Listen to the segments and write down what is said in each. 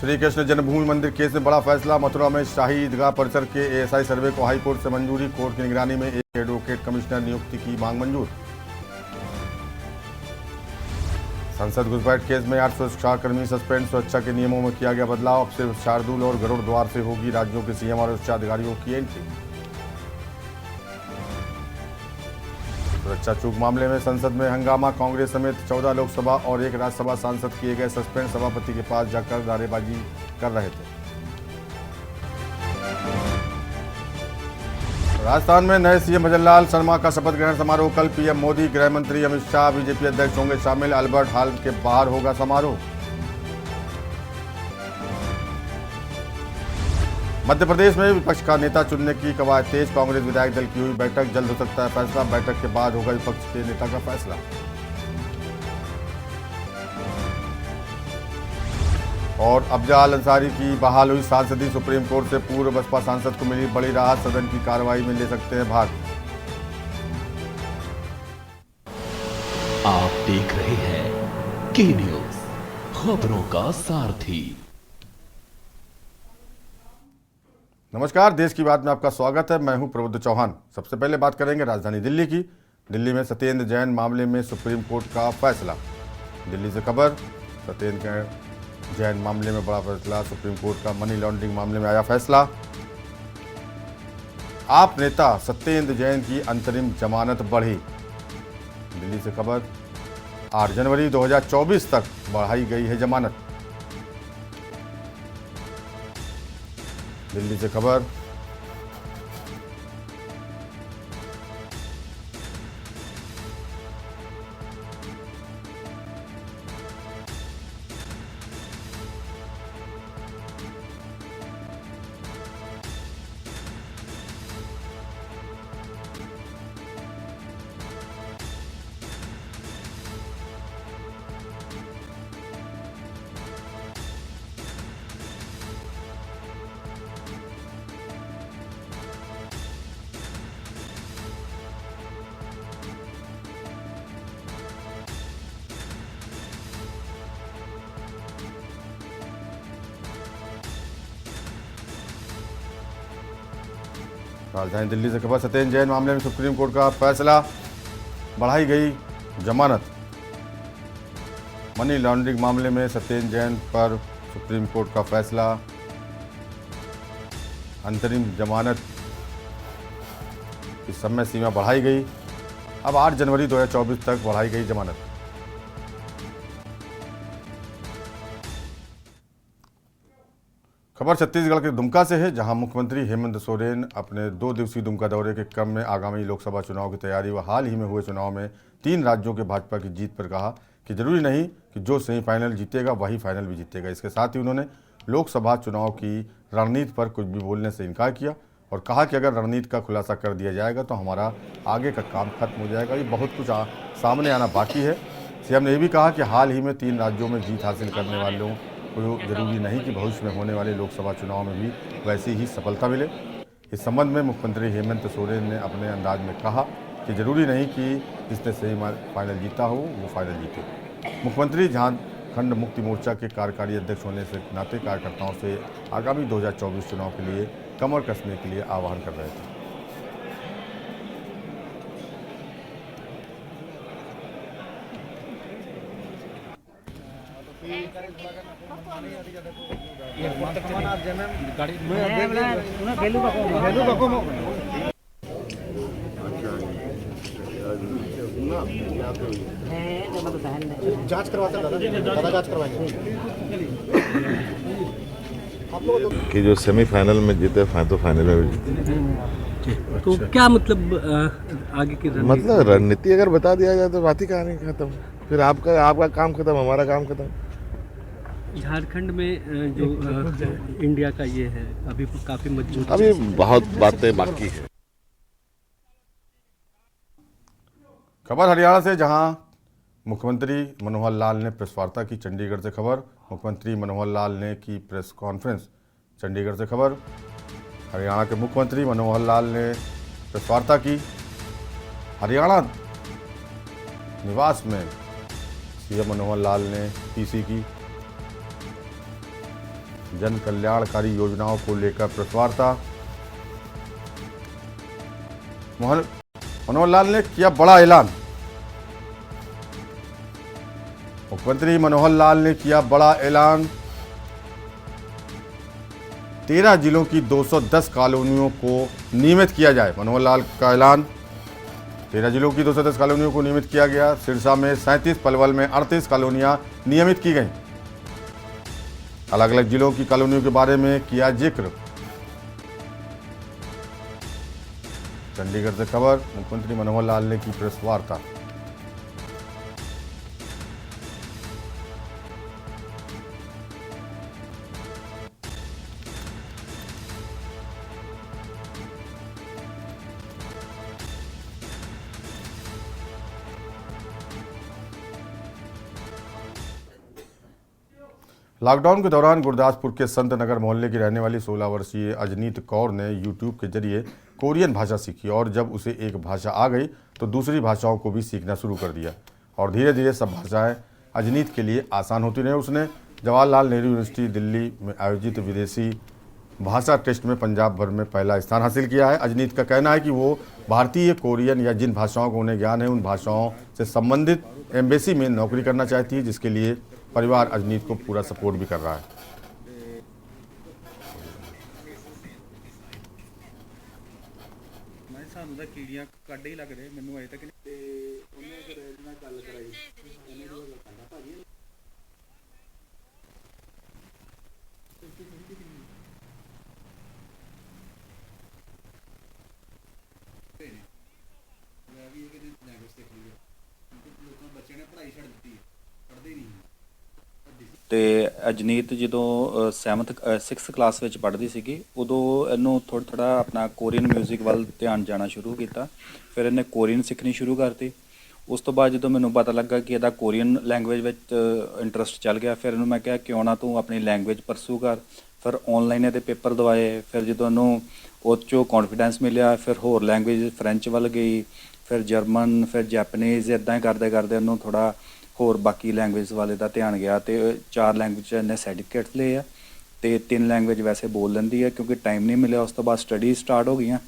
श्री कृष्ण जन्मभूमि मंदिर केस में बड़ा फैसला। मथुरा में शाही ईदगाह परिसर के एएसआई सर्वे को हाईकोर्ट से मंजूरी। कोर्ट की निगरानी में एक एडवोकेट कमिश्नर नियुक्ति की मांग मंजूर। संसद घुसपैठ केस में 8 सुरक्षाकर्मी सस्पेंड। सुरक्षा के नियमों में किया गया बदलाव। अब सिर्फ शार्दुल और गरुड़ द्वार से होगी राज्यों के सीएम और उच्चाधिकारियों की एंट्री। सुरक्षा चूक मामले में संसद में हंगामा। कांग्रेस समेत 14 लोकसभा और 1 राज्यसभा सांसद किए गए सस्पेंड। सभापति के पास जाकर नारेबाजी कर रहे थे। राजस्थान में नए सीएम भजनलाल शर्मा का शपथ ग्रहण समारोह कल। पीएम मोदी, गृह मंत्री अमित शाह, बीजेपी अध्यक्ष होंगे शामिल। अल्बर्ट हॉल के बाहर होगा समारोह। मध्य प्रदेश में विपक्ष का नेता चुनने की कवायद तेज। कांग्रेस विधायक दल की हुई बैठक, जल्द हो सकता है फैसला। बैठक के बाद होगा विपक्ष के नेता का फैसला। और अफजाल अंसारी की बहाल हुई सांसदी। सुप्रीम कोर्ट से पूर्व बसपा सांसद को मिली बड़ी राहत। सदन की कार्रवाई में ले सकते हैं भाग। आप देख रहे हैं के न्यूज, खबरों का सारथी। नमस्कार, देश की बात में आपका स्वागत है। मैं हूं प्रबुद्ध चौहान। सबसे पहले बात करेंगे राजधानी दिल्ली की। दिल्ली में सत्येंद्र जैन मामले में सुप्रीम कोर्ट का फैसला। दिल्ली से खबर, सत्येंद्र जैन मामले में बड़ा फैसला। सुप्रीम कोर्ट का मनी लॉन्ड्रिंग मामले में आया फैसला। आप नेता सत्येंद्र जैन की अंतरिम जमानत बढ़ी। दिल्ली से खबर, 8 जनवरी 2024 तक बढ़ाई गई है जमानत। दिल्ली से खबर, राजधानी दिल्ली से खबर, सत्येंद्र जैन मामले में सुप्रीम कोर्ट का फैसला। बढ़ाई गई जमानत। मनी लॉन्ड्रिंग मामले में सत्येंद्र जैन पर सुप्रीम कोर्ट का फैसला। अंतरिम जमानत की समय सीमा बढ़ाई गई। अब 8 जनवरी 2024 तक बढ़ाई गई जमानत। खबर छत्तीसगढ़ के दुमका से है, जहां मुख्यमंत्री हेमंत सोरेन अपने 2 दिवसीय दुमका दौरे के क्रम में आगामी लोकसभा चुनाव की तैयारी व हाल ही में हुए चुनाव में 3 राज्यों के भाजपा की जीत पर कहा कि जरूरी नहीं कि जो सेमीफाइनल जीतेगा वही फाइनल भी जीतेगा। इसके साथ ही उन्होंने लोकसभा चुनाव की रणनीति पर कुछ भी बोलने से इनकार किया और कहा कि अगर रणनीति का खुलासा कर दिया जाएगा तो हमारा आगे का काम खत्म हो जाएगा। ये बहुत कुछ सामने आना बाकी है। सीएम ने यह भी कहा कि हाल ही में 3 राज्यों में जीत हासिल करने वालों को जरूरी नहीं कि भविष्य में होने वाले लोकसभा चुनाव में भी वैसी ही सफलता मिले। इस संबंध में मुख्यमंत्री हेमंत सोरेन ने अपने अंदाज में कहा कि जरूरी नहीं कि जिसने सेमीफाइनल जीता हो वो फाइनल जीते। मुख्यमंत्री झारखंड मुक्ति मोर्चा के कार्यकारी अध्यक्ष होने से नाते कार्यकर्ताओं से आगामी 2024 चुनाव के लिए कमर कसने के लिए आह्वान कर रहे थे। जांच करवाते दादा जांच करवाएंगे कि जो सेमीफाइनल में जीते तो फाइनल में भी जीते। तो क्या मतलब आगे की मतलब रणनीति अगर बता दिया जाए तो बात ही कहानी खत्म। फिर आपका काम खत्म, हमारा काम खत्म। झारखंड में जो इंडिया का ये है अभी काफी मजबूत, अभी बहुत बातें बाकी है। खबर हरियाणा से, जहां मुख्यमंत्री मनोहर लाल ने प्रेस वार्ता की। चंडीगढ़ से खबर, मुख्यमंत्री मनोहर लाल ने की प्रेस कॉन्फ्रेंस। चंडीगढ़ से खबर, हरियाणा के मुख्यमंत्री मनोहर लाल ने प्रेस वार्ता की। हरियाणा निवास में सीएम मनोहर लाल ने पीसी की। जन कल्याणकारी योजनाओं को लेकर प्रेस वार्ता। मनोहर लाल ने किया बड़ा ऐलान। मुख्यमंत्री मनोहर लाल ने किया बड़ा ऐलान। 13 जिलों की 210 कॉलोनियों को नियमित किया जाए। मनोहर लाल का ऐलान। 13 जिलों की 210 कॉलोनियों को नियमित किया गया। सिरसा में 37, पलवल में 38 कॉलोनियां नियमित की गईं। अलग अलग जिलों की कॉलोनियों के बारे में किया जिक्र। चंडीगढ़ से खबर, मुख्यमंत्री मनोहर लाल ने की प्रेस वार्ता। लॉकडाउन के दौरान गुरदासपुर के संत नगर मोहल्ले की रहने वाली 16 वर्षीय अजनीत कौर ने यूट्यूब के जरिए कोरियन भाषा सीखी और जब उसे एक भाषा आ गई तो दूसरी भाषाओं को भी सीखना शुरू कर दिया और धीरे धीरे सब भाषाएं अजनीत के लिए आसान होती रही। उसने जवाहरलाल नेहरू यूनिवर्सिटी दिल्ली में आयोजित विदेशी भाषा टेस्ट में पंजाब भर में पहला स्थान हासिल किया है। अजनीत का कहना है कि वो भारतीय, कोरियन या जिन भाषाओं को उन्हें ज्ञान है उन भाषाओं से संबंधित एम्बेसी में नौकरी करना चाहती है, जिसके लिए परिवार अजनीत को पूरा सपोर्ट भी कर रहा है। ਸਾਨੂੰ ਤਾਂ ਕੀੜੀਆਂ ਕੱਢ ਹੀ ਲੱਗ ਰਹੇ ਮੈਨੂੰ ਅਜੇ ਤੱਕ ਤੇ ਉਹਨੇ ਫਿਰ ਇਹਦੇ ਨਾਲ ਗੱਲ ਕਰਾਈ ਉਹਨੇ ਜੋ ਕਹਿੰਦਾ ਭਾਜੀ ਮੈਂ ਵੀ ਇਹ ਕਿਤੇ ਲੈਂਗੁਏਜ ਸਿੱਖ ਲਈ ਲੋਕਾਂ ਬੱਚਿਆਂ ਨੇ ਪੜ੍ਹਾਈ ਛੱਡ ਦਿੱਤੀ ਪੜ੍ਹਦੇ ਨਹੀਂ। ਤੇ ਅਜਨੀਤ ਜਦੋਂ 6th ਕਲਾਸ ਵਿੱਚ ਪੜ੍ਹਦੀ ਸੀਗੀ ਉਦੋਂ ਇਹਨੂੰ ਥੋੜਾ ਆਪਣਾ ਕੋਰੀਅਨ ਮਿਊਜ਼ਿਕ ਵੱਲ ਧਿਆਨ ਜਾਣਾ ਸ਼ੁਰੂ ਕੀਤਾ। ਫਿਰ ਇਹਨੇ ਕੋਰੀਅਨ ਸਿੱਖਣੀ ਸ਼ੁਰੂ ਕਰਤੀ। ਉਸ ਤੋਂ ਬਾਅਦ ਜਦੋਂ ਮੈਨੂੰ ਪਤਾ ਲੱਗਾ ਕਿ ਇਹਦਾ ਕੋਰੀਅਨ ਲੈਂਗੁਏਜ ਵਿੱਚ ਇੰਟਰਸਟ ਚੱਲ ਗਿਆ, ਫਿਰ ਇਹਨੂੰ ਮੈਂ ਕਿਹਾ ਕਿਉਂ ਨਾ ਤੂੰ ਆਪਣੀ ਲੈਂਗੁਏਜ ਪਰਸੂ ਕਰ। ਫਿਰ ਆਨਲਾਈਨ ਇਹਦੇ ਪੇਪਰ ਦਵਾਏ। ਫਿਰ ਜਦੋਂ ਇਹਨੂੰ ਉਹ 'ਚੋਂ ਕੌਨਫੀਡੈਂਸ ਮਿਲਿਆ ਫਿਰ ਹੋਰ ਲੈਂਗੁਏਜ ਫਰੈਂਚ ਵੱਲ ਗਈ, ਫਿਰ ਜਰਮਨ, ਫਿਰ ਜੈਪਨੀਜ਼। ਇੱਦਾਂ ਹੀ ਕਰਦੇ ਕਰਦੇ ਇਹਨੂੰ ਥੋੜ੍ਹਾ ਹੋਰ ਬਾਕੀ ਲੈਂਗੁਏਜ ਵਾਲੇ ਦਾ ਧਿਆਨ ਗਿਆ ਤੇ 4 ਲੈਂਗੁਏਜ ਇਹਨੇ ਸਰਟੀਫਿਕੇਟ ਲਏ ਆ ਤੇ 3 ਲੈਂਗੁਏਜ ਵੈਸੇ ਬੋਲ ਲੈਂਦੀ ਹੈ ਕਿਉਂਕਿ ਟਾਈਮ ਨਹੀਂ ਮਿਲਿਆ। ਉਸ ਤੋਂ ਬਾਅਦ ਸਟੱਡੀ ਸਟਾਰਟ ਹੋ ਗਈਆਂ।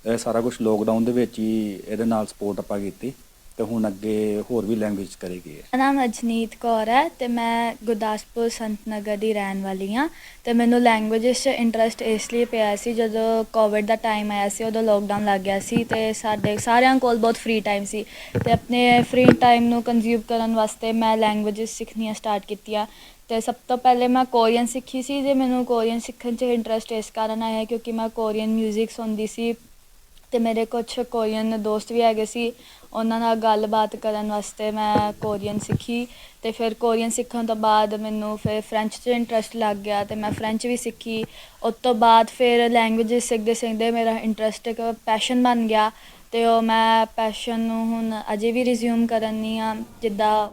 ਇਹ ਸਾਰਾ ਕੁਝ ਲੋਕਡਾਊਨ ਦੇ ਵਿੱਚ ਹੀ ਇਹਦੇ ਨਾਲ ਸਪੋਰਟ ਆਪਾਂ ਕੀਤੀ ਤੇ ਹੁਣ ਅੱਗੇ ਹੋਰ ਵੀ ਲੈਂਗੁਏਜ ਕਰੇਗੀ। ਮੇਰਾ ਨਾਮ ਅਜਨੀਤ ਕੌਰ ਹੈ ਤੇ ਮੈਂ ਗੁਰਦਾਸਪੁਰ ਸੰਤ ਨਗਰ ਦੀ ਰਹਿਣ ਵਾਲੀ ਹਾਂ ਤੇ ਮੈਨੂੰ ਲੈਂਗੁਏਜਸ 'ਚ ਇੰਟਰਸਟ ਇਸ ਲਈ ਪਿਆ ਸੀ ਜਦੋਂ ਕੋਵਿਡ ਦਾ ਟਾਈਮ ਆਇਆ ਸੀ, ਉਦੋਂ ਲੋਕਡਾਊਨ ਲੱਗ ਗਿਆ ਸੀ ਤੇ ਸਾਡੇ ਸਾਰਿਆਂ ਕੋਲ ਬਹੁਤ ਫ੍ਰੀ ਟਾਈਮ ਸੀ ਤੇ ਆਪਣੇ ਫ੍ਰੀ ਟਾਈਮ ਨੂੰ ਕੰਜ਼ਿਊਮ ਕਰਨ ਵਾਸਤੇ ਮੈਂ ਲੈਂਗੁਏਜਸ ਸਿੱਖਣੀਆਂ ਸਟਾਰਟ ਕੀਤੀਆਂ। ਤੇ ਸਭ ਤੋਂ ਪਹਿਲੇ ਮੈਂ ਕੋਰੀਅਨ ਸਿੱਖੀ ਸੀ ਤੇ ਮੈਨੂੰ ਕੋਰੀਅਨ ਸਿੱਖਣ 'ਚ ਇੰਟਰਸਟ ਇਸ ਕਾਰਨ ਆਇਆ ਕਿਉਂਕਿ ਮੈਂ ਕੋਰੀਅਨ ਮਿਊਜ਼ਿਕ ਸੁਣਦੀ ਸੀ ਤੇ ਮੇਰੇ ਕੁਛ ਕੋਰੀਅਨ ਦੋਸਤ ਵੀ ਹੈਗੇ ਸੀ। ਉਹਨਾਂ ਨਾਲ ਗੱਲਬਾਤ ਕਰਨ ਵਾਸਤੇ ਮੈਂ ਕੋਰੀਅਨ ਸਿੱਖੀ ਤੇ ਫਿਰ ਕੋਰੀਅਨ ਸਿੱਖਣ ਤੋਂ ਬਾਅਦ ਮੈਨੂੰ ਫਿਰ ਫਰੈਂਚ 'ਚ ਇੰਟਰਸਟ ਲੱਗ ਗਿਆ ਤੇ ਮੈਂ ਫਰੈਂਚ ਵੀ ਸਿੱਖੀ। ਉਸ ਤੋਂ ਬਾਅਦ ਫਿਰ ਲੈਂਗੁਏਜਸ ਸਿੱਖਦੇ ਸਿੱਖਦੇ ਮੇਰਾ ਇੰਟਰਸਟ ਇੱਕ ਪੈਸ਼ਨ ਬਣ ਗਿਆ ਤੇ ਉਹ ਮੈਂ ਪੈਸ਼ਨ ਨੂੰ ਹੁਣ ਅਜੇ ਵੀ ਰਿਜ਼ਿਊਮ ਕਰਨੀ ਆ। जिद्दां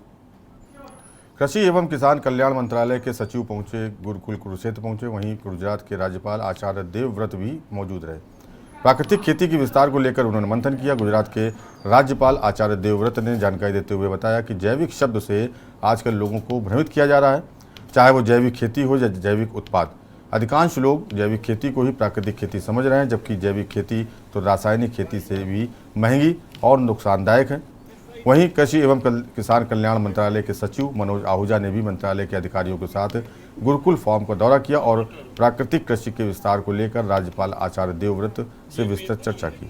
कृषि एवं किसान कल्याण मंत्रालय के सचिव पहुंचे, गुरुकुल कुरुक्षेत्र पहुंचे। वहीं गुजरात के राज्यपाल आचार्य देवव्रत भी मौजूद रहे। प्राकृतिक खेती के विस्तार को लेकर उन्होंने मंथन किया। गुजरात के राज्यपाल आचार्य देवव्रत ने जानकारी देते हुए बताया कि जैविक शब्द से आजकल लोगों को भ्रमित किया जा रहा है, चाहे वो जैविक खेती हो या जैविक उत्पाद। अधिकांश लोग जैविक खेती को ही प्राकृतिक खेती समझ रहे हैं, जबकि जैविक खेती तो रासायनिक खेती से भी महंगी और नुकसानदायक है। वहीं कृषि एवं किसान कल्याण मंत्रालय के सचिव मनोज आहूजा ने भी मंत्रालय के अधिकारियों के साथ गुरुकुल फार्म का दौरा किया और प्राकृतिक कृषि के विस्तार को लेकर राज्यपाल आचार्य देवव्रत से विस्तृत चर्चा की।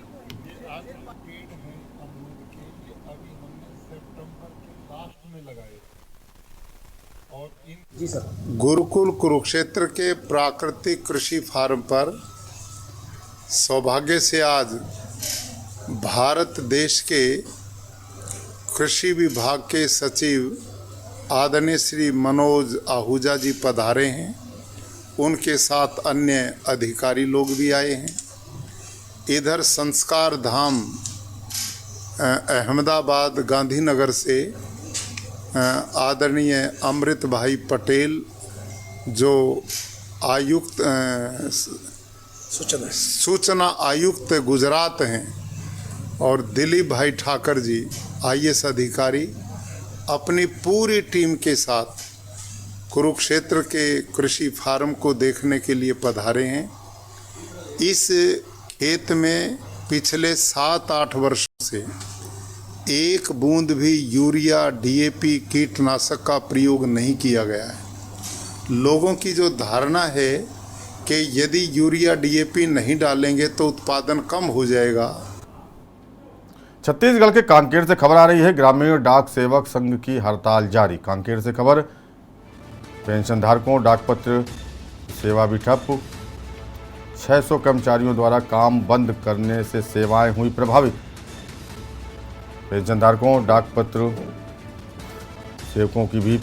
गुरुकुल कुरुक्षेत्र के प्राकृतिक कृषि फार्म पर सौभाग्य से आज भारत देश के कृषि विभाग के सचिव आदरणीय श्री मनोज आहूजा जी पधारे हैं। उनके साथ अन्य अधिकारी लोग भी आए हैं। इधर संस्कार धाम अहमदाबाद गांधीनगर से आदरणीय अमृत भाई पटेल जो आयुक्त सूचना आयुक्त गुजरात हैं और दिलीप भाई ठाकर जी IAS अधिकारी अपनी पूरी टीम के साथ कुरुक्षेत्र के कृषि फार्म को देखने के लिए पधारे हैं। इस खेत में पिछले 7-8 वर्षों से एक बूंद भी यूरिया डीएपी कीटनाशक का प्रयोग नहीं किया गया है। लोगों की जो धारणा है कि यदि यूरिया डीएपी नहीं डालेंगे तो उत्पादन कम हो जाएगा। छत्तीसगढ़ के कांकेर से खबर आ रही है, ग्रामीण डाक सेवक संघ की हड़ताल जारी। कांकेर से खबर, पेंशनधारकों डाकपत्र सेवा भी ठप। 600 कर्मचारियों द्वारा काम बंद करने से सेवाएं हुई प्रभावित। पेंशनधारकों डाकपत्र सेवकों की भी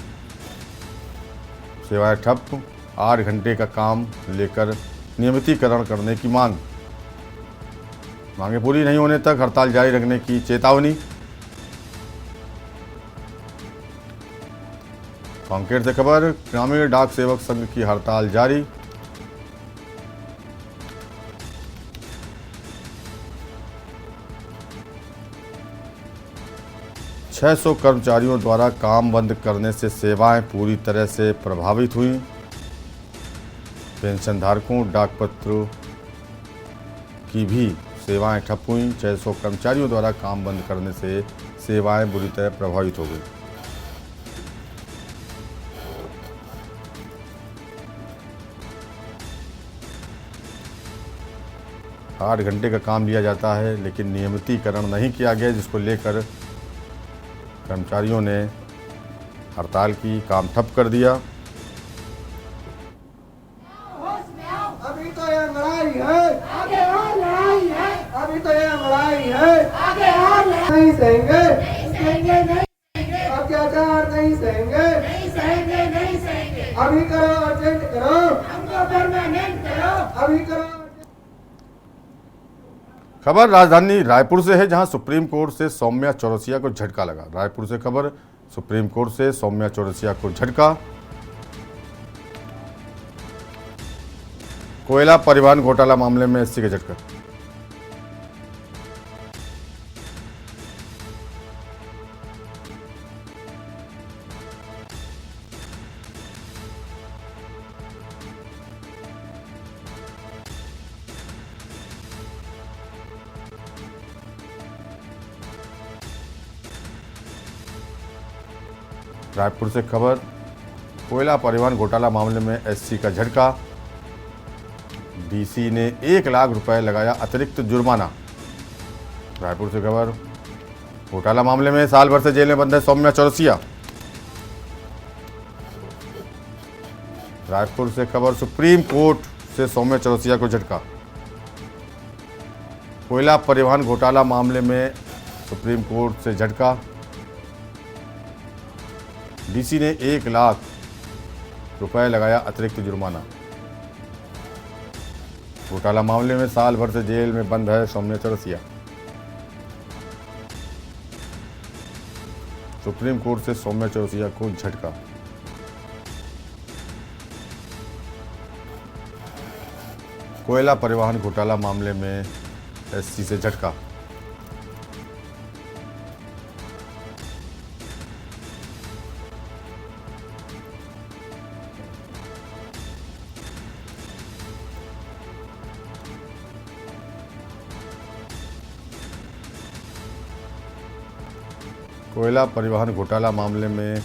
सेवाएं ठप। 8 घंटे का काम लेकर नियमितीकरण करने की मांगे पूरी नहीं होने तक हड़ताल जारी रखने की चेतावनी। कांकेर से खबर, ग्रामीण डाक सेवक संघ की हड़ताल जारी। छह 600 कर्मचारियों द्वारा काम बंद करने से सेवाएं पूरी तरह से प्रभावित हुई। पेंशनधारकों डाकपत्रों की भी सेवाएं ठप हुई। 600 कर्मचारियों द्वारा काम बंद करने से सेवाएं बुरी तरह प्रभावित हो गई। आठ घंटे का काम लिया जाता है लेकिन नियमितीकरण नहीं किया गया, जिसको लेकर कर्मचारियों ने हड़ताल की, काम ठप कर दिया। अभी तो ये लड़ाई है, आगे और लड़ाई है। अभी तो ये लड़ाई है, आगे और नहीं सहेंगे, अत्याचार नहीं सहेंगे, नहीं सहेंगे। अभी करो, अर्जेंट करो, हमको परमानेंट करो, अभी करो। खबर राजधानी रायपुर से है, जहां सुप्रीम कोर्ट से सौम्या चौरसिया को झटका लगा। रायपुर से खबर, सुप्रीम कोर्ट से सौम्या चौरसिया को झटका। कोयला परिवहन घोटाला मामले में एससी का झटका। रायपुर से खबर, कोयला परिवहन घोटाला मामले में एससी का झटका। डीसी ने 1 लाख रुपए लगाया अतिरिक्त जुर्माना। रायपुर से खबर, घोटाला मामले में साल भर से जेल में बंद है सौम्या चौरसिया। रायपुर से खबर, सुप्रीम कोर्ट से सौम्या चौरसिया को झटका। कोयला परिवहन घोटाला मामले में सुप्रीम कोर्ट से झटका। डीसी ने 1 लाख रुपए लगाया अतिरिक्त जुर्माना। घोटाला मामले में साल भर से जेल में बंद है सौम्या चौरसिया। सुप्रीम कोर्ट से सौम्या चौरसिया को झटका। कोयला परिवहन घोटाला मामले में एससी से झटका। कोयला परिवहन घोटाला मामले में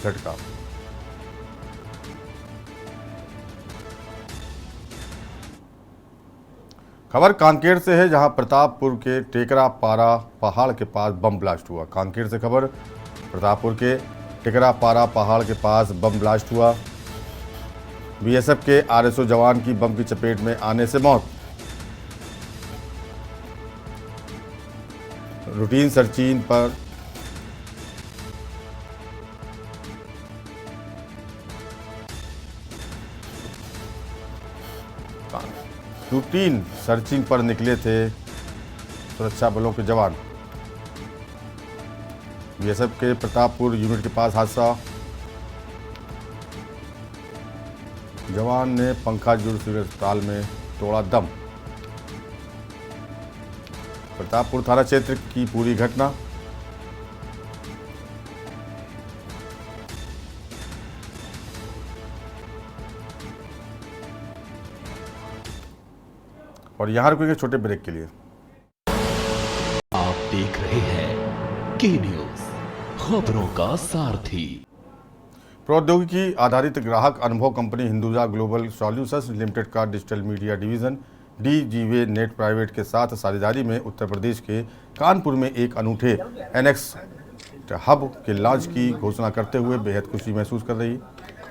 झटका। खबर कांकेर से है, जहां प्रतापपुर के टेकरापारा पहाड़ के पास बम ब्लास्ट हुआ। कांकेर से खबर, प्रतापपुर के टेकरापारा पहाड़ के पास बम ब्लास्ट हुआ। बीएसएफ के आरएसओ जवान की बम की चपेट में आने से मौत। रूटीन सर्चिंग पर निकले थे सुरक्षा बलों के जवान। बीएसएफ के प्रतापपुर यूनिट के पास हादसा। जवान ने पंखाजुर सिविल अस्पताल में तोड़ा दम। प्रतापपुर थाना क्षेत्र की पूरी घटना। और यहाँ रुकेंगे छोटे ब्रेक के लिए। आप देख रहे हैं के न्यूज, खबरों का सारथी। प्रौद्योगिकी आधारित ग्राहक अनुभव company Hinduja global solutions limited का digital media division Digiway net private के साथ साझेदारी में उत्तर प्रदेश के कानपुर में एक अनूठे एनएक्स हब के लॉन्च की घोषणा करते हुए बेहद खुशी महसूस कर रही है।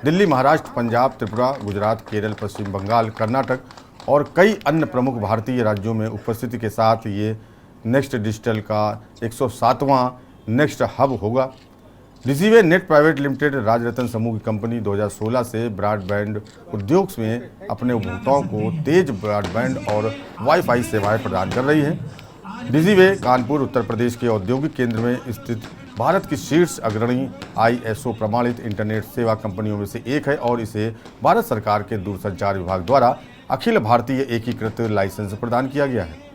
दिल्ली, महाराष्ट्र, पंजाब, त्रिपुरा, गुजरात, केरल, पश्चिम बंगाल, कर्नाटक और कई अन्य प्रमुख भारतीय राज्यों में उपस्थिति के साथ ये नेक्स्ट डिजिटल का 107वां नेक्स्ट हब होगा। डीजीवे नेट प्राइवेट लिमिटेड राजरत्न समूह की कंपनी 2016 से ब्रॉडबैंड उद्योग में अपने उपभोक्ताओं को तेज ब्रॉडबैंड और वाईफाई सेवाएं प्रदान कर रही है। डीजीवे कानपुर उत्तर प्रदेश के औद्योगिक केंद्र में स्थित भारत की शीर्ष अग्रणी ISO प्रमाणित इंटरनेट सेवा कंपनियों में से एक है और इसे भारत सरकार के दूरसंचार विभाग द्वारा अखिल भारतीय एकीकृत लाइसेंस प्रदान किया गया है।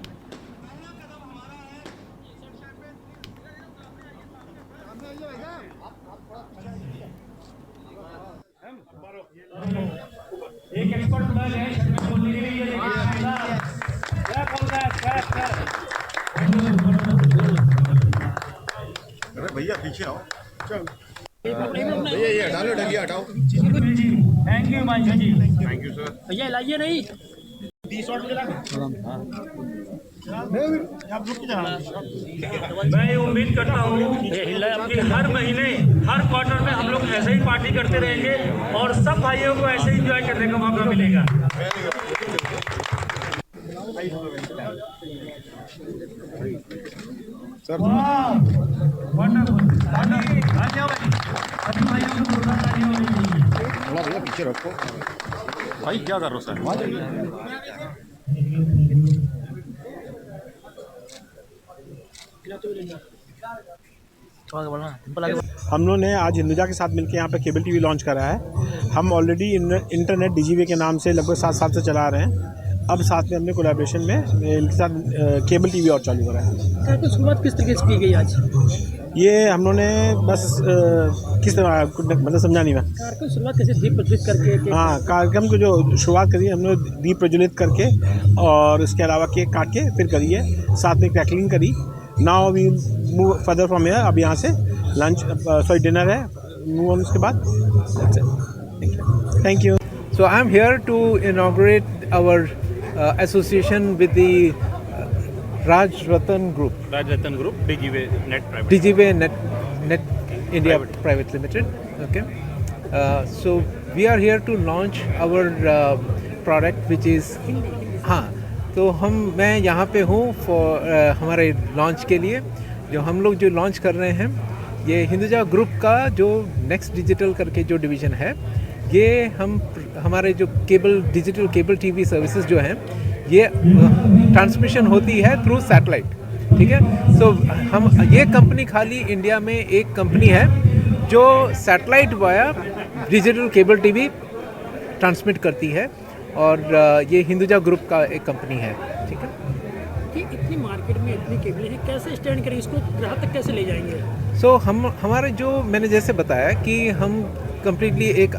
भैया पीछे आओ। भैया ये हटा लो, डलिया हटाओ। Thank you Manjha ji. Thank you sir. भैया लाइए नहीं मैं उम्मीद करता हूँ कि हर महीने हर क्वार्टर में हम लोग ऐसे ही पार्टी करते रहेंगे और सब भाइयों को ऐसे ही एंजॉय करने का मौका मिलेगा। सर भैया पीछे रखो भाई, क्या कर रहे हो सर? हम लोगों ने आज हिंदुजा के साथ मिलकर यहाँ पे केबल टीवी लॉन्च करा है। हम ऑलरेडी इंटरनेट डीजीवे के नाम से लगभग 7 साल से चला रहे हैं। अब साथ में हमने कोलैबोरेशन में इनके साथ केबल टीवी और चालू करा है। तो शुरुआत किस तरीके से की गई आज? ये हम लोगों ने बस किस तरह मतलब समझा नहीं मैं। कार्यक्रम शुरुआत कैसे दीप प्रज्वलित करके? हाँ, कार्यक्रम को जो शुरुआत करी हमने दीप प्रज्वलित करके और उसके अलावा केक काट के फिर करी है, साथ में क्रैकलिंग करी। Now we move further from here. अब यहाँ से लंच डिनर है, मूव ऑन उसके बाद। Thank you. So I'm here to inaugurate our association with the Rajratan Group. Rajratan Group, DGV Net Private. DGV Net India Private Limited. Okay. So we are here to launch our product, which is हाँ, तो मैं यहाँ पे हूँ हमारे launch के लिए। जो हम लोग जो लॉन्च कर रहे हैं, ये हिंदुजा ग्रुप का जो नेक्स्ट डिजिटल करके जो डिवीज़न है, ये हमारे जो डिजिटल केबल टीवी सर्विसेज जो हैं, ये ट्रांसमिशन होती है थ्रू सैटेलाइट। ठीक है। सो ये कंपनी खाली इंडिया में एक कंपनी है जो satellite via digital cable TV transmit करती है, और ये हिंदुजा ग्रुप का एक कंपनी है। ठीक है। कि इतनी मार्केट में इतनी केबल है, कैसे स्टैंड करेंगे इसको, ग्राहक तक कैसे ले जाएंगे? सो हमारे जो मैंने जैसे बताया कि हम कम्प्लीटली एक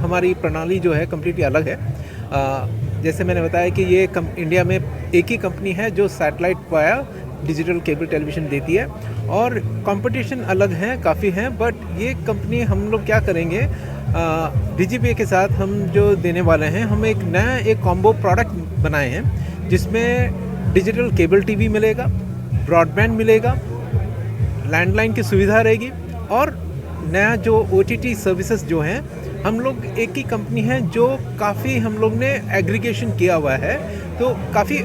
हमारी प्रणाली जो है कम्प्लीटली अलग है। जैसे मैंने बताया कि ये इंडिया में एक ही कंपनी है जो satellite via digital cable television देती है, और कंपटीशन अलग हैं, काफ़ी हैं, बट ये कंपनी हम लोग क्या करेंगे, डीजीपी के साथ हम जो देने वाले हैं, हम एक कॉम्बो प्रोडक्ट बनाए हैं जिसमें डिजिटल केबल टीवी मिलेगा, ब्रॉडबैंड मिलेगा, लैंडलाइन की सुविधा रहेगी, और नया जो OTT सर्विसेज जो हैं, हम लोग एक ही कंपनी है जो काफ़ी हम लोग ने एग्रीगेशन किया हुआ है। तो काफ़ी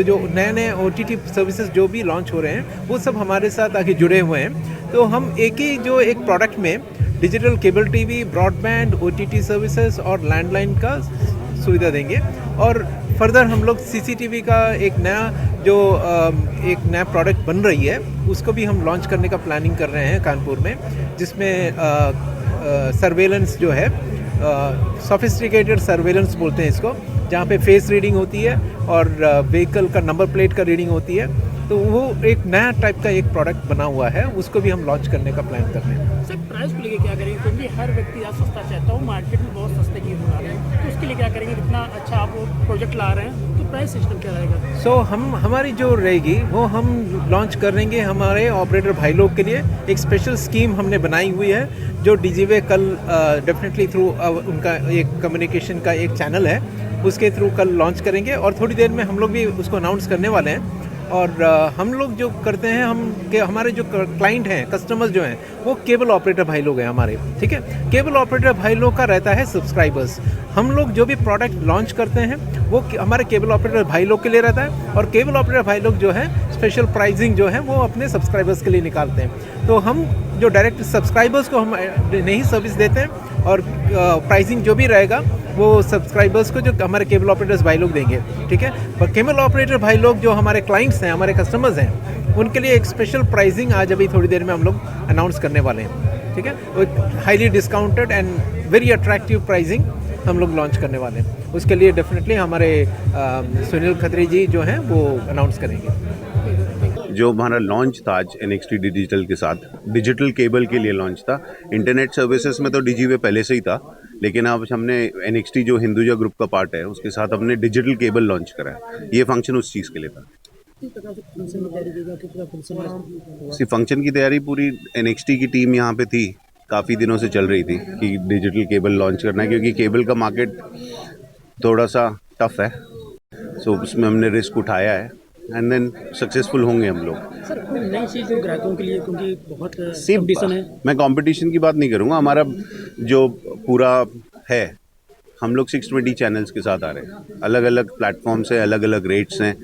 जो नए OTT सर्विसेज जो भी लॉन्च हो रहे हैं, वो सब हमारे साथ आके जुड़े हुए हैं। तो हम एक प्रोडक्ट में digital cable TV, broadband, OTT services और लैंडलाइन का सुविधा देंगे। और फर्दर हम लोग CCTV का एक नया प्रोडक्ट बन रही है, उसको भी हम लॉन्च करने का प्लानिंग कर रहे हैं कानपुर में, जिसमें सर्वेलेंस जो है, सोफिस्टिकेटेड सर्वेलेंस बोलते हैं इसको, जहाँ पे फेस रीडिंग होती है और व्हीकल का नंबर प्लेट का रीडिंग होती है। तो वो एक नया टाइप का एक प्रोडक्ट बना हुआ है, उसको भी हम लॉन्च करने का प्लान कर रहे हैं। सर, प्राइस को लेके क्या करेंगे, क्योंकि हर व्यक्ति आज सस्ता चाहता हूँ, मार्केट में बहुत सस्ते चीज़ बना रहे हैं, तो उसके लिए क्या करेंगे? कितना अच्छा आप प्रोजेक्ट ला रहे हैं, तो प्राइस सिस्टम क्या रहेगा? सो हमारी जो रहेगी वो हम लॉन्च करेंगे हमारे ऑपरेटर भाई लोग के लिए। एक स्पेशल स्कीम हमने बनाई हुई है जो डीजीवे कल डेफिनेटली थ्रू उनका एक कम्युनिकेशन का एक चैनल है, उसके थ्रू कल लॉन्च करेंगे और थोड़ी देर में हम लोग भी उसको अनाउंस करने वाले हैं। और हम लोग जो करते हैं हमारे जो क्लाइंट हैं, कस्टमर्स जो हैं, वो केबल ऑपरेटर भाई लोग हैं हमारे, ठीक है। केबल ऑपरेटर भाई लोग का रहता है सब्सक्राइबर्स। हम लोग जो भी प्रोडक्ट लॉन्च करते हैं वो हमारे केबल ऑपरेटर भाई लोग के लिए रहता है और केबल ऑपरेटर भाई लोग जो है स्पेशल प्राइसिंग जो है वो अपने सब्सक्राइबर्स के लिए निकालते हैं। तो हम जो डायरेक्ट सब्सक्राइबर्स को हम नहीं सर्विस देते हैं और प्राइसिंग जो भी रहेगा वो सब्सक्राइबर्स को जो हमारे केबल ऑपरेटर्स भाई लोग देंगे, ठीक है। पर केबल ऑपरेटर भाई लोग जो हमारे क्लाइंट्स हैं, हमारे कस्टमर्स हैं, उनके लिए एक स्पेशल प्राइसिंग आज अभी थोड़ी देर में हम लोग अनाउंस करने वाले हैं, ठीक है। वो highly discounted and very attractive pricing हम लोग लॉन्च करने वाले हैं। उसके लिए डेफिनेटली हमारे सुनील खत्री जी जो हैं वो अनाउंस करेंगे। जो हमारा लॉन्च था आज NXT डिजिटल के साथ, डिजिटल केबल के लिए लॉन्च था। इंटरनेट सर्विसेज में तो डीजीवे पहले से ही था, लेकिन अब हमने NXT जो हिंदुजा ग्रुप का पार्ट है उसके साथ हमने डिजिटल केबल लॉन्च करा है। ये फंक्शन उस चीज़ के लिए था। इसी फंक्शन की तैयारी पूरी NXT की टीम यहाँ पे थी, काफ़ी दिनों से चल रही थी कि डिजिटल केबल लॉन्च करना है, क्योंकि केबल का मार्केट थोड़ा सा टफ है। सो उसमें हमने रिस्क उठाया है एंड देन सक्सेसफुल होंगे हम लोग। सर कोई नई चीज़ हो ग्राहकों के लिए, क्योंकि बहुत कंपटीशन है। मैं कंपटीशन की बात नहीं करूँगा, हमारा जो पूरा है, हम लोग 620 चैनल्स के साथ आ रहे हैं, अलग अलग प्लेटफॉर्म से, अलग अलग रेट्स हैं,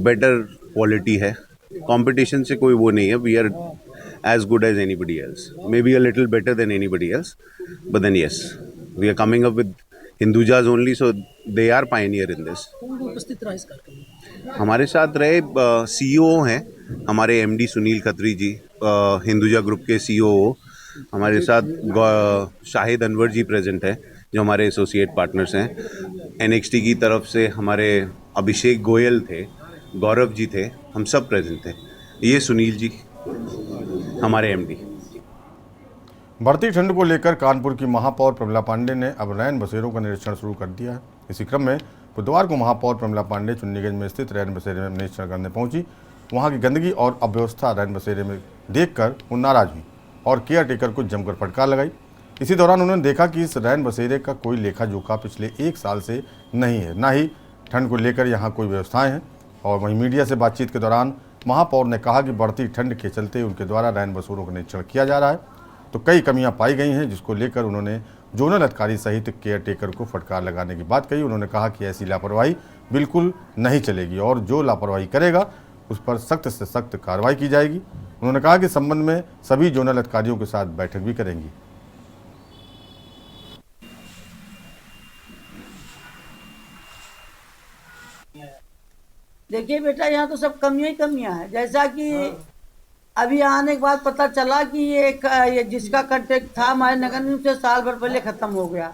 बेटर क्वालिटी है। कंपटीशन से कोई वो नहीं है। We are as good as anybody else, maybe a little better than anybody else, but then yes, we are coming up with Hindujas only, so they are pioneer in this. उपस्थित रहा इस कार्यक्रम में? हमारे साथ रहे CEO हैं हमारे MD सुनील खत्री जी, हिंदुजा ग्रुप के COO। हमारे साथ शाहिद अनवर जी प्रेजेंट है जो हमारे एसोसिएट पार्टनर्स हैं। NXT की तरफ से हमारे अभिषेक गोयल थे, गौरव जी थे, हम सब प्रेजेंट थे। ये सुनील जी हमारे MD। बढ़ती ठंड को लेकर कानपुर की महापौर प्रमिला पांडे ने अब रैन बसेरों का निरीक्षण शुरू कर दिया है। इसी क्रम में बुधवार को महापौर प्रमिला पांडे चुन्नीगंज में स्थित रैन बसेरे में निरीक्षण करने पहुंची। वहां की गंदगी और अव्यवस्था रैन बसेरे में देखकर वो नाराज हुई और केयर टेकर को जमकर फटकार लगाई। इसी दौरान उन्होंने देखा कि इस रैन बसेरे का कोई लेखा जोखा पिछले 1 साल से नहीं है, ना ही ठंड को लेकर यहाँ कोई व्यवस्थाएँ हैं। और वहीं मीडिया से बातचीत के दौरान महापौर ने कहा कि बढ़ती ठंड के चलते उनके द्वारा रैन बसेरों का निरीक्षण किया जा रहा है, तो कई कमियां पाई गई हैं, जिसको लेकर उन्होंने जोनल अधिकारी सहित केयर टेकर को फटकार लगाने की बात कही। उन्होंने कहा कि ऐसी लापरवाही बिल्कुल नहीं चलेगी और जो लापरवाही करेगा उस पर सख्त से सख्त कार्रवाई की जाएगी। उन्होंने कहा कि संबंध में सभी जोनल अधिकारियों के साथ बैठक भी करेंगी। देखिए बेटा, यहाँ तो सब कमियां ही कमियां हैं। जैसा कि अभी आने के बाद पता चला कि ये जिसका कॉन्ट्रैक्ट था हमारे नगर निगम से साल भर पहले खत्म हो गया,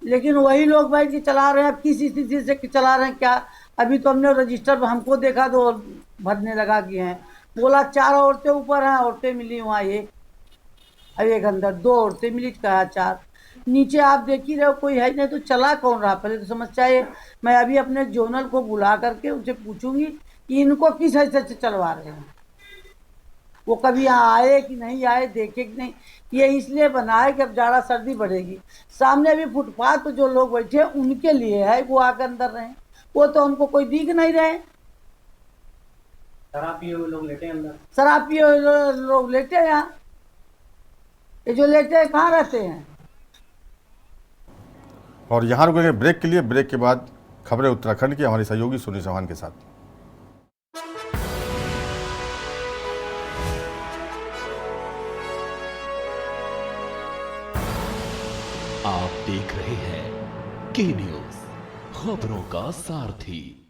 लेकिन वही लोग बैठ के चला रहे हैं। अब किस स्थिति से चला रहे हैं क्या? अभी तो हमने रजिस्टर, हमको देखा तो भरने लगा कि हैं, बोला 4 औरतें ऊपर हैं, औरतें मिली वहाँ एक, अब एक अंदर 2 औरतें मिली, कहा 4। नीचे आप देख ही रहे हो कोई है नहीं, तो चला कौन रहा? पहले तो समस्या है। मैं अभी अपने जोनल को बुला करके उनसे पूछूंगी कि इनको किस हैसियत से चलवा रहे हैं, वो कभी यहाँ आए कि नहीं आए, देखे कि नहीं। ये इसलिए बना है कि अब ज़्यादा सर्दी बढ़ेगी। सामने भी फुटपाथ पर जो लोग बैठे हैं उनके लिए है, वो आकर अंदर रहें, वो तो हमको कोई दिख नहीं रहे। शराब पिए हुए लोग लेटे अंदर, शराब पिए हुए लोग लेटे हैं यहाँ। ये जो लेटे हैं कहाँ रहते हैं? और यहाँ रुकेंगे ब्रेक के लिए। ब्रेक के बाद खबरें उत्तराखंड की हमारी सहयोगी सुनील चौहान के साथ। आप देख रहे हैं के न्यूज़, खबरों का सारथी।